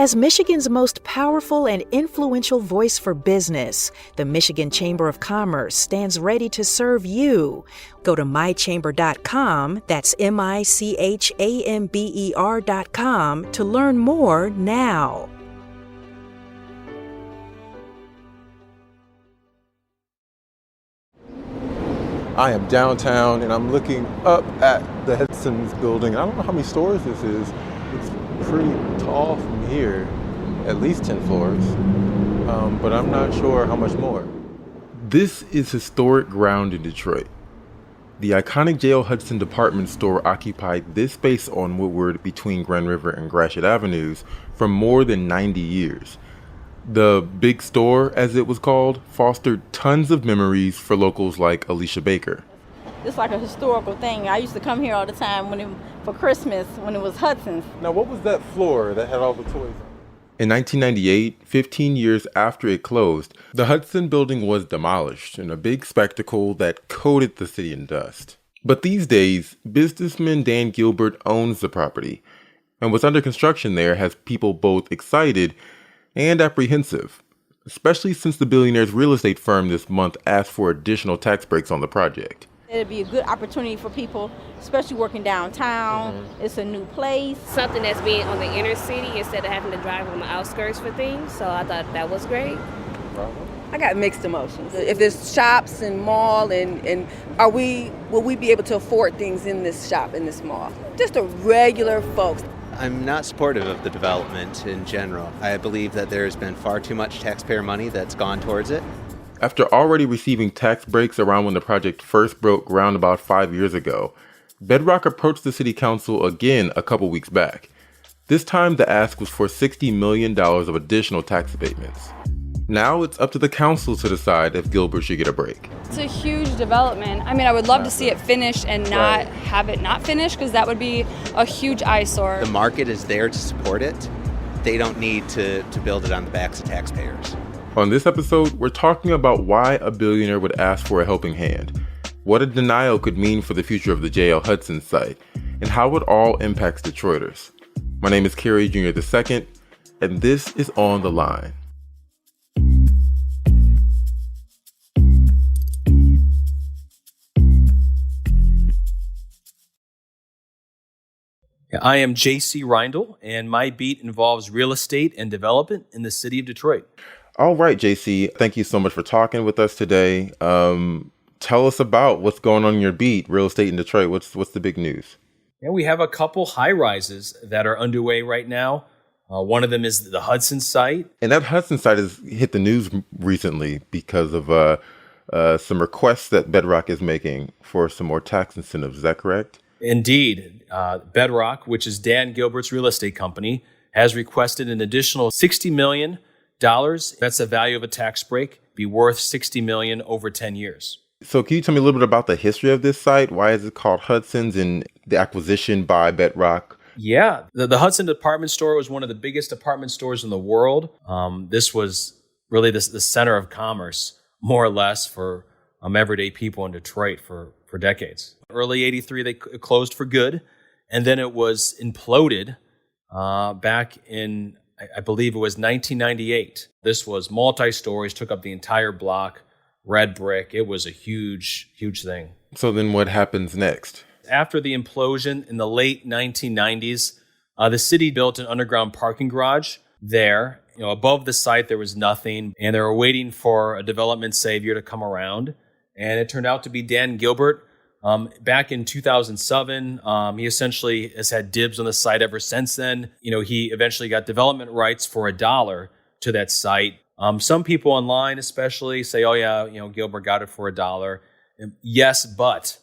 As Michigan's most powerful and influential voice for business, the Michigan Chamber of Commerce stands ready to serve you. Go to mychamber.com, that's MICHAMBER.com, to learn more now. I am downtown and I'm looking up at the Hudson's building. I don't know how many stories this is. It's pretty tall from here, at least 10 floors, but I'm not sure how much more. This is historic ground in Detroit. The iconic J.L. Hudson department store occupied this space on Woodward between Grand River and Gratiot Avenues for more than 90 years. The Big Store, as it was called, fostered tons of memories for locals like Alicia Baker. It's like a historical thing. I used to come here all the time for Christmas when it was Hudson's. Now, what was that floor that had all the toys on it? In 1998, 15 years after it closed, the Hudson building was demolished in a big spectacle that coated the city in dust. But these days, businessman Dan Gilbert owns the property, and what's under construction there has people both excited and apprehensive, especially since the billionaire's real estate firm this month asked for additional tax breaks on the project. It'd be a good opportunity for people, especially working downtown. Mm-hmm. It's a new place. Something that's being on the inner city instead of having to drive on the outskirts for things, so I thought that was great. I got mixed emotions. If it's shops and mall and will we be able to afford things in this shop, in this mall? Just a regular folks. I'm not supportive of the development in general. I believe that there's been far too much taxpayer money that's gone towards it. After already receiving tax breaks around when the project first broke ground about 5 years ago, Bedrock approached the city council again a couple weeks back. This time the ask was for $60 million of additional tax abatements. Now it's up to the council to decide if Gilbert should get a break. It's a huge development. I mean, I would love to see it finished and not have it not finished, because that would be a huge eyesore. The market is there to support it. They don't need to build it on the backs of taxpayers. On this episode, we're talking about why a billionaire would ask for a helping hand, what a denial could mean for the future of the J.L. Hudson site, and how it all impacts Detroiters. My name is Kerry Jr. II, and this is On the Line. I am JC Reindl, and my beat involves real estate and development in the city of Detroit. All right, JC, thank you so much for talking with us today. Tell us about what's going on in your beat, real estate in Detroit. What's the big news? Yeah, we have a couple high rises that are underway right now. One of them is the Hudson site. And that Hudson site has hit the news recently because of some requests that Bedrock is making for some more tax incentives. Is that correct? Indeed. Bedrock, which is Dan Gilbert's real estate company, has requested an additional $60 million. That's the value of a tax break, be worth $60 million over 10 years. So can you tell me a little bit about the history of this site? Why is it called Hudson's and the acquisition by Bedrock? Yeah, the Hudson department store was one of the biggest department stores in the world. This was really the center of commerce, more or less, for everyday people in Detroit for decades. Early 83, they closed for good, and then it was imploded back in, I believe it was 1998. This was multi-stories, took up the entire block, red brick. It was a huge, huge thing. So then what happens next? After the implosion in the late 1990s, the city built an underground parking garage there. Above the site, there was nothing, and they were waiting for a development savior to come around. And it turned out to be Dan Gilbert. Back in 2007, he essentially has had dibs on the site ever since then. He eventually got development rights for $1 to that site. Some people online especially say, oh yeah, Gilbert got it for $1. Yes, but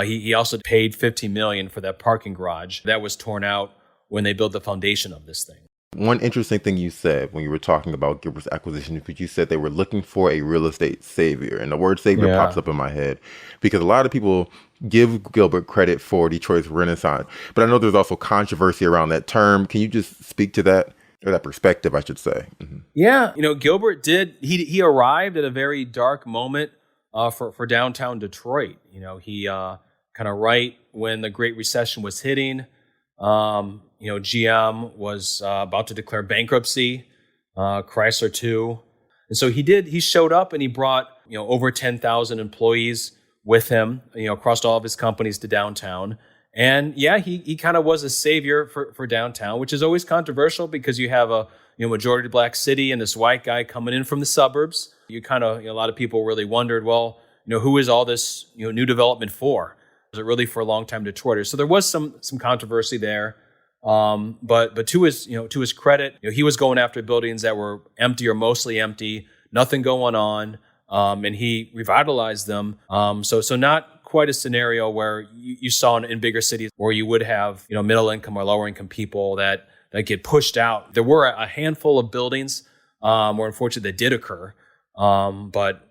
he also paid $50 million for that parking garage that was torn out when they built the foundation of this thing. One interesting thing you said when you were talking about Gilbert's acquisition, because you said they were looking for a real estate savior. And the word savior pops up in my head because a lot of people give Gilbert credit for Detroit's renaissance. But I know there's also controversy around that term. Can you just speak to that, or that perspective, I should say? Mm-hmm. Yeah, Gilbert he arrived at a very dark moment for downtown Detroit. He kind of right when the Great Recession was hitting. GM was about to declare bankruptcy, Chrysler too. And so he showed up and he brought, over 10,000 employees with him, across all of his companies to downtown. And yeah, he kind of was a savior for downtown, which is always controversial because you have a majority black city and this white guy coming in from the suburbs. You kind of, a lot of people really wondered, well, who is all this, new development for? Was it really for longtime Detroiters? So there was some controversy there. But to his credit, he was going after buildings that were empty or mostly empty, nothing going on, and he revitalized them. So not quite a scenario where you saw in bigger cities where you would have middle income or lower income people that get pushed out. There were a handful of buildings where unfortunately that did occur, but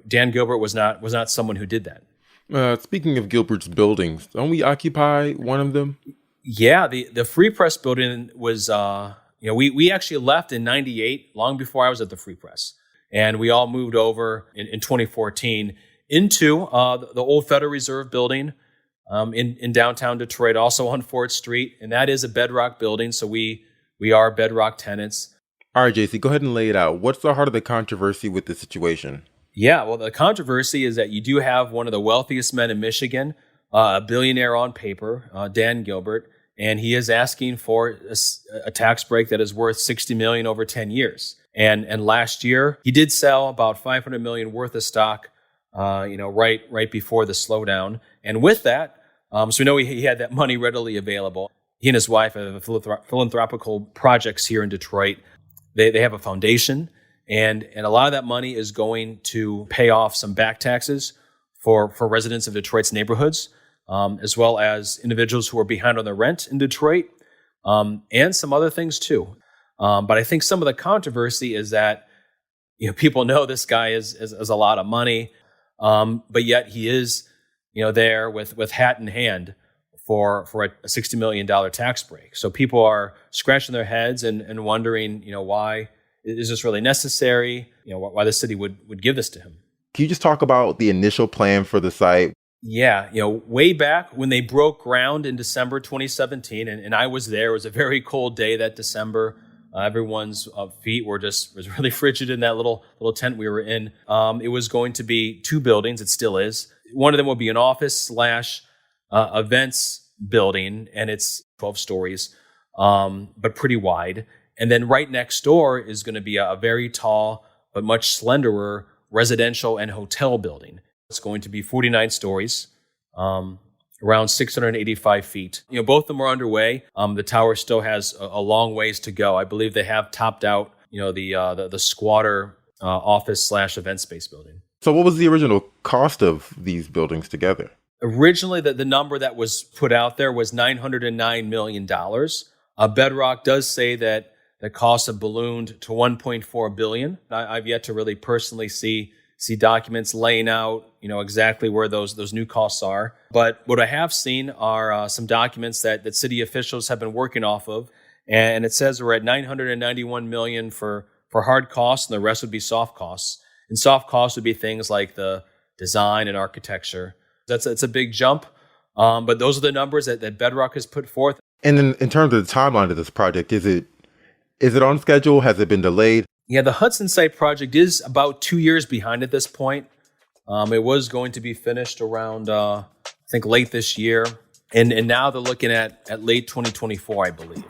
Dan Gilbert was not someone who did that. Speaking of Gilbert's buildings, don't we occupy one of them? Yeah, the Free Press building was, we actually left in 98, long before I was at the Free Press. And we all moved over in 2014 into the old Federal Reserve building in downtown Detroit, also on 4th Street. And that is a Bedrock building, so we are Bedrock tenants. All right, JC, go ahead and lay it out. What's the heart of the controversy with this situation? Yeah, well, the controversy is that you do have one of the wealthiest men in Michigan, a billionaire on paper, Dan Gilbert, and he is asking for a tax break that is worth $60 million over 10 years. And last year, he did sell about $500 million worth of stock, right before the slowdown. And with that, so we know he had that money readily available. He and his wife have philanthropical projects here in Detroit. They have a foundation, and a lot of that money is going to pay off some back taxes for residents of Detroit's neighborhoods, as well as individuals who are behind on their rent in Detroit, and some other things too. But I think some of the controversy is that people know this guy is a lot of money, but yet he is there with hat in hand for a $60 million tax break. So people are scratching their heads and wondering why is this really necessary? Why the city would give this to him. Can you just talk about the initial plan for the site? Yeah, way back when they broke ground in December 2017, and I was there. It was a very cold day that December. Everyone's feet was really frigid in that little tent we were in. It was going to be 2 buildings. It still is. One of them will be an office / events building, and it's 12 stories, but pretty wide. And then right next door is going to be a very tall but much slenderer residential and hotel building. It's going to be 49 stories, around 685 feet. Both of them are underway. The tower still has a long ways to go. I believe they have topped out, the squatter office / event space building. So what was the original cost of these buildings together? Originally, the number that was put out there was $909 million. Bedrock does say that the costs have ballooned to $1.4 billion. I've yet to really personally see documents laying out, exactly where those new costs are. But what I have seen are some documents that city officials have been working off of, and it says we're at $991 million for hard costs, and the rest would be soft costs. And soft costs would be things like the design and architecture. It's a big jump, but those are the numbers that Bedrock has put forth. And then in terms of the timeline of this project, is it on schedule? Has it been delayed? Yeah, the Hudson site project is about 2 years behind at this point. It was going to be finished around, I think, late this year. And now they're looking at late 2024, I believe.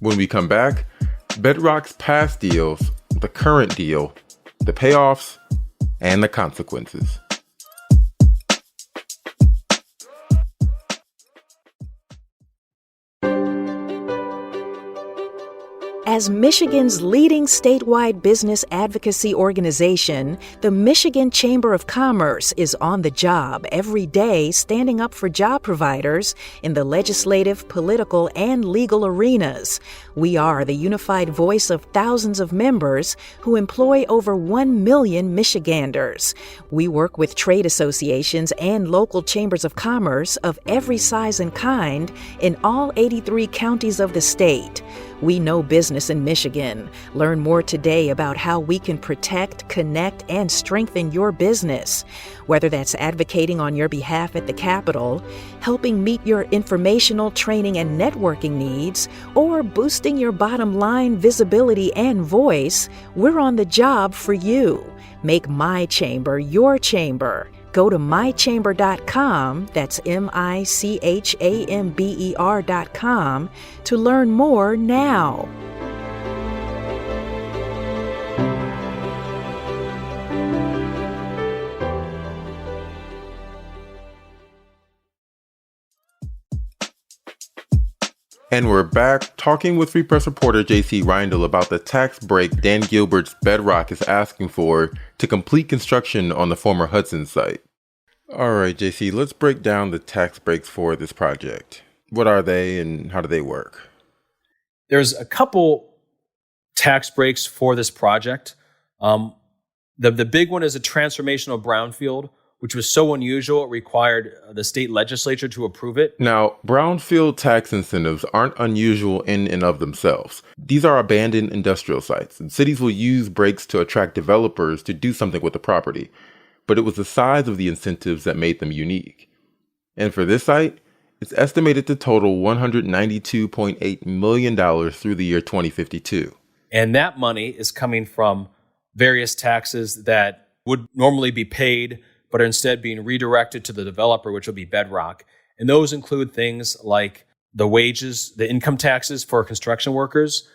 When we come back, Bedrock's past deals, the current deal, the payoffs, and the consequences. As Michigan's leading statewide business advocacy organization, the Michigan Chamber of Commerce is on the job every day standing up for job providers in the legislative, political, and legal arenas. We are the unified voice of thousands of members who employ over 1 million Michiganders. We work with trade associations and local chambers of commerce of every size and kind in all 83 counties of the state. We know business in Michigan. Learn more today about how we can protect, connect, and strengthen your business. Whether that's advocating on your behalf at the Capitol, helping meet your informational, training, and networking needs, or boosting your bottom line visibility and voice, we're on the job for you. Make My Chamber your chamber. Go to mychamber.com, that's MICHAMBER.com, to learn more now. And we're back talking with Free Press reporter JC Reindl about the tax break Dan Gilbert's Bedrock is asking for to complete construction on the former Hudson site. All right, JC, let's break down the tax breaks for this project. What are they and how do they work? There's a couple tax breaks for this project. The big one is a transformational brownfield, which was so unusual it required the state legislature to approve it. Now, brownfield tax incentives aren't unusual in and of themselves. These are abandoned industrial sites, and cities will use breaks to attract developers to do something with the property. But it was the size of the incentives that made them unique. And for this site, it's estimated to total $192.8 million through the year 2052. And that money is coming from various taxes that would normally be paid but are instead being redirected to the developer, which will be Bedrock. And those include things like the wages, the income taxes for construction workers,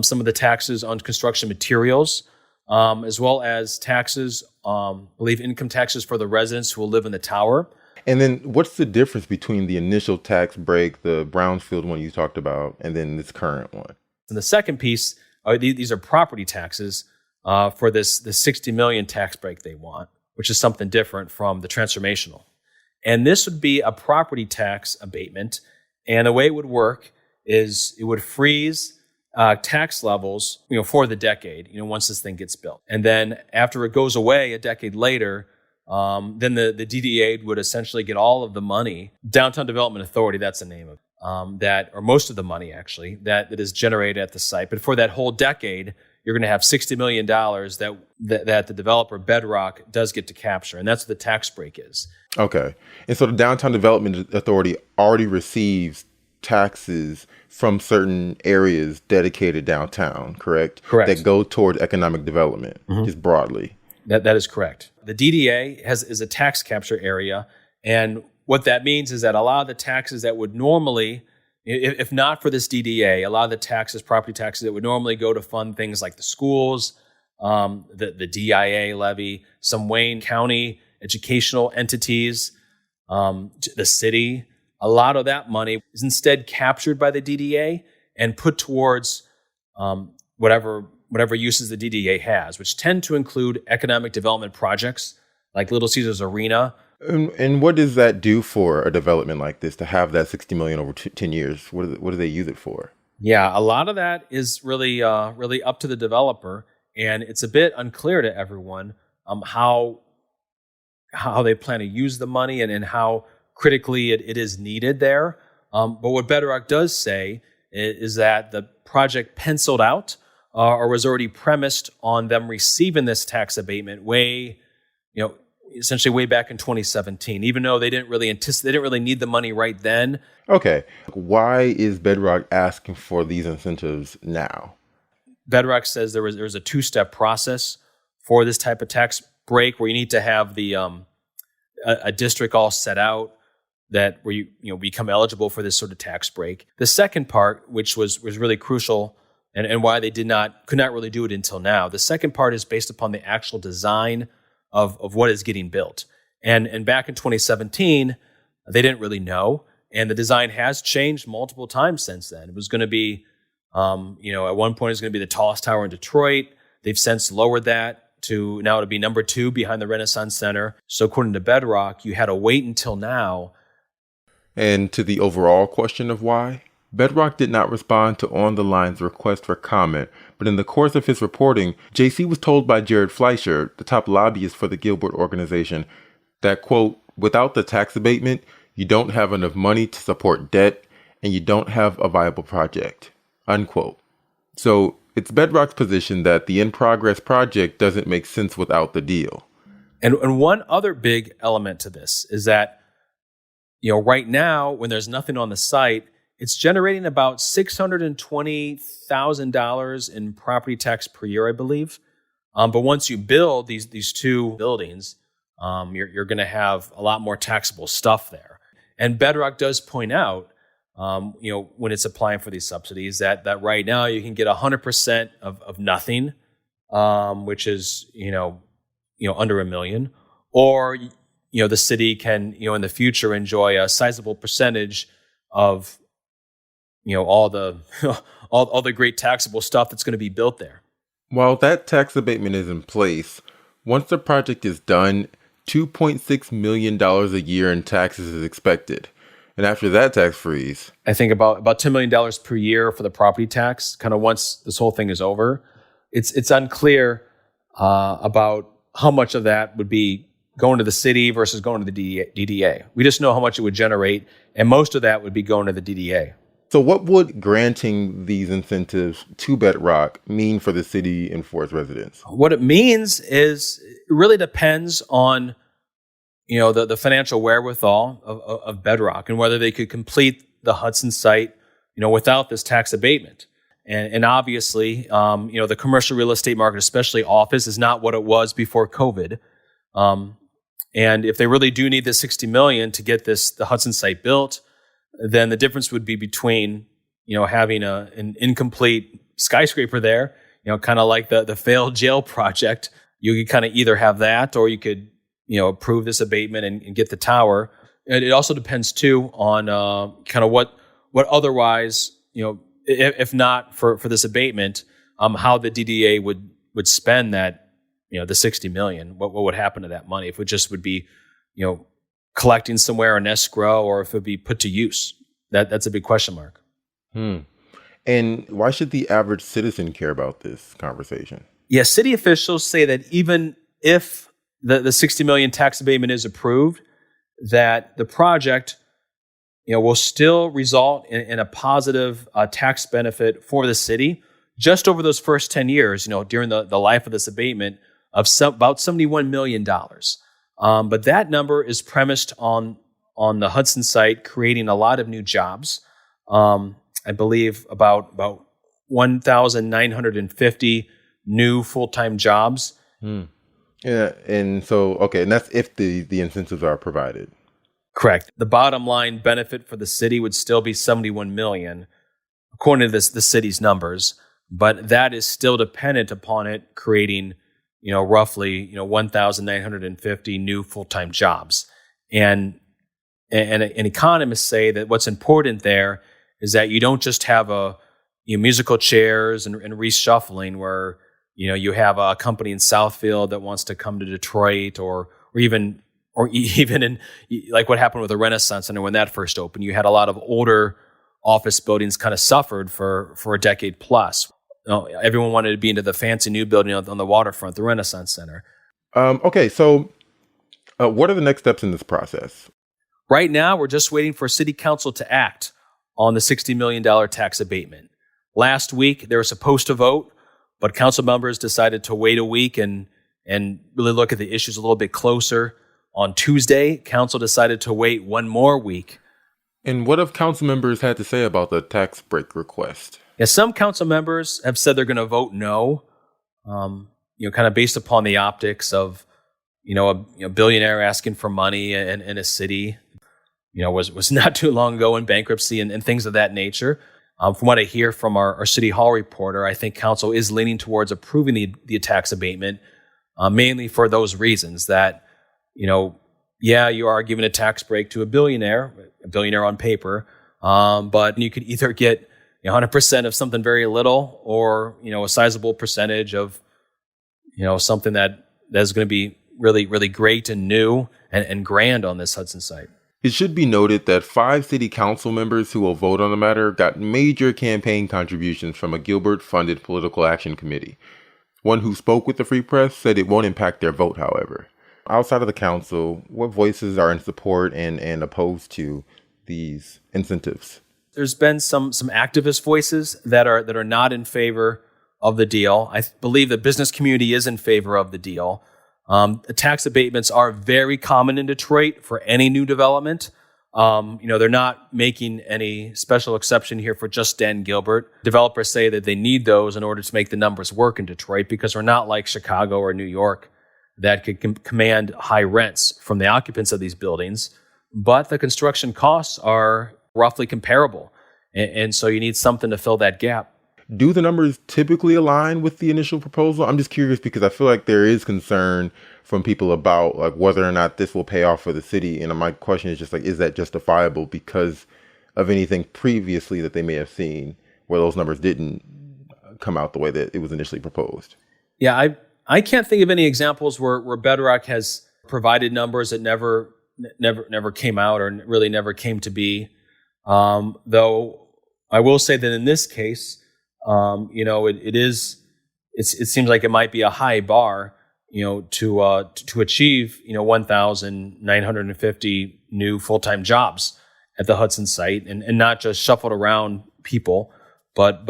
some of the taxes on construction materials, as well as taxes, I believe income taxes for the residents who will live in the tower. And then what's the difference between the initial tax break, the brownfield one you talked about, and then this current one? And the second piece, these are property taxes for the $60 million tax break they want, which is something different from the transformational. And this would be a property tax abatement. And the way it would work is it would freeze tax levels, for the decade, once this thing gets built. And then after it goes away a decade later, then the DDA would essentially get all of the money, Downtown Development Authority, that's the name of it, or most of the money actually, that is generated at the site. But for that whole decade, you're going to have $60 million that the developer Bedrock does get to capture. And that's what the tax break is. Okay. And so the Downtown Development Authority already receives taxes from certain areas dedicated downtown, correct? Correct. That go toward economic development, just broadly. That is correct. The DDA is a tax capture area. And what that means is that a lot of the taxes that would normally, if not for this DDA, a lot of the taxes, property taxes that would normally go to fund things like the schools, the DIA levy, some Wayne County educational entities, the city, a lot of that money is instead captured by the DDA and put towards whatever uses the DDA has, which tend to include economic development projects like Little Caesars Arena. And what does that do for a development like this to have that $60 million over 10 years? What do they use it for? Yeah, a lot of that is really up to the developer, and it's a bit unclear to everyone how they plan to use the money and how critically it is needed there. But what Bedrock does say is that the project penciled out or was already premised on them receiving this tax abatement essentially way back in 2017, even though they didn't really need the money right then. Okay. Why is Bedrock asking for these incentives now? Bedrock says there was a two-step process for this type of tax break where you need to have the a district all set out that where you become eligible for this sort of tax break. The second part, which was really crucial and why they could not really do it until now, the second part is based upon the actual design of what is getting built. And back in 2017, they didn't really know. And the design has changed multiple times since then. It was going to be, at one point it was going to be the tallest tower in Detroit. They've since lowered that to now to be number 2 behind the Renaissance Center. So according to Bedrock, you had to wait until now. And to the overall question of why, Bedrock did not respond to On the Line's request for comment, but in the course of his reporting, JC was told by Jared Fleischer, the top lobbyist for the Gilbert organization, that, quote, without the tax abatement, you don't have enough money to support debt, and you don't have a viable project, unquote. So it's Bedrock's position that the in-progress project doesn't make sense without the deal. And one other big element to this is that, right now, when there's nothing on the site, it's generating about $620,000 in property tax per year, I believe. But once you build these two buildings, you're going to have a lot more taxable stuff there. And Bedrock does point out, when it's applying for these subsidies, that right now you can get 100% of nothing, which is under $1 million, or the city can in the future enjoy a sizable percentage of all the all the great taxable stuff that's going to be built there. While that tax abatement is in place, once the project is done, $2.6 million a year in taxes is expected. And after that tax freeze, I think about $10 million per year for the property tax, kind of once this whole thing is over. It's unclear about how much of that would be going to the city versus going to the DDA. We just know how much it would generate, and most of that would be going to the DDA. So what would granting these incentives to Bedrock mean for the city and for its residents? What it means is it really depends on the financial wherewithal of Bedrock and whether they could complete the Hudson site without this tax abatement. And obviously, the commercial real estate market, especially office, is not what it was before COVID. And if they really do need this $60 million to get the Hudson site built, then the difference would be between having an incomplete skyscraper there, kind of like the failed jail project. You could kind of either have that, or you could approve this abatement and get the tower. And it also depends too on kind of what otherwise if not for this abatement, how the DDA would spend that the $60 million. What would happen to that money if it just would be collecting somewhere in escrow, or if it would be put to use? That's a big question mark. And why should the average citizen care about this conversation? Yeah, city officials say that even if the $60 million tax abatement is approved, that the project will still result in a positive tax benefit for the city just over those first 10 years, during the life of this abatement, of about $71 million. But that number is premised on the Hudson site creating a lot of new jobs. I believe about 1,950 new full-time jobs. Yeah, and so, okay, and that's if the incentives are provided. Correct. The bottom line benefit for the city would still be $71 million, according to the city's numbers, but that is still dependent upon it creating roughly 1,950 new full-time jobs. And economists say that what's important there is that you don't just have musical chairs and reshuffling where you have a company in Southfield that wants to come to Detroit, or even in like what happened with the Renaissance Center when that first opened. You had a lot of older office buildings kind of suffered for a decade plus. Everyone wanted to be into the fancy new building on the waterfront, the Renaissance Center. Okay, so what are the next steps in this process? Right now, we're just waiting for City Council to act on the $60 million tax abatement. Last week, they were supposed to vote, but council members decided to wait a week and really look at the issues a little bit closer. On Tuesday, council decided to wait one more week. And what have council members had to say about the tax break request? Yeah, some council members have said they're going to vote no, kind of based upon the optics of, a billionaire asking for money in a city, was not too long ago in bankruptcy and things of that nature. From what I hear from our City Hall reporter, I think council is leaning towards approving the tax abatement, mainly for those reasons that, you are giving a tax break to a billionaire on paper, but you could either get 100% of something very little, or a sizable percentage of something that is going to be really, really great and new and grand on this Hudson site. It should be noted that 5 city council members who will vote on the matter got major campaign contributions from a Gilbert-funded political action committee. One who spoke with the Free Press said it won't impact their vote, however. Outside of the council, what voices are in support and opposed to these incentives? there's been some activist voices that are not in favor of the deal. I believe the business community is in favor of the deal. Tax abatements are very common in Detroit for any new development. They're not making any special exception here for just Dan Gilbert. Developers say that they need those in order to make the numbers work in Detroit because we're not like Chicago or New York that could command high rents from the occupants of these buildings. But the construction costs are roughly comparable. And so you need something to fill that gap. Do the numbers typically align with the initial proposal? I'm just curious because I feel like there is concern from people about like whether or not this will pay off for the city. And my question is just like, is that justifiable because of anything previously that they may have seen where those numbers didn't come out the way that it was initially proposed? Yeah, I can't think of any examples where Bedrock has provided numbers that never came out or really never came to be. Though I will say that in this case, it seems like it might be a high bar, to achieve, 1,950 new full-time jobs at the Hudson site and not just shuffled around people, but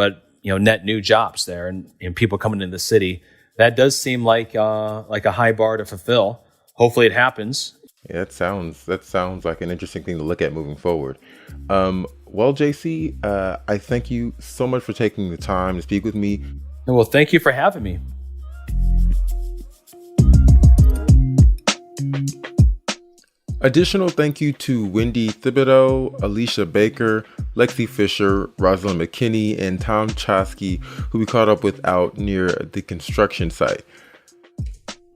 net new jobs there and people coming into the city. That does seem like a high bar to fulfill. Hopefully it happens. Yeah, that sounds like an interesting thing to look at moving forward. Well, JC, I thank you so much for taking the time to speak with me. Well, thank you for having me. Additional thank you to Wendy Thibodeau, Alicia Baker, Lexi Fisher, Rosalind McKinney, and Tom Chosky, who we caught up with out near the construction site.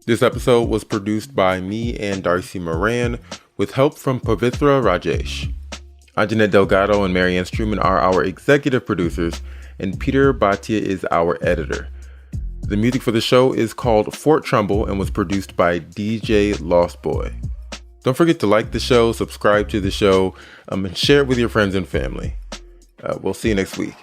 This episode was produced by me and Darcy Moran with help from Pavitra Rajesh. Anjanette Delgado and Marianne Struman are our executive producers, and Peter Bhatia is our editor. The music for the show is called Fort Trumbull and was produced by DJ Lost Boy. Don't forget to like the show, subscribe to the show, and share it with your friends and family. We'll see you next week.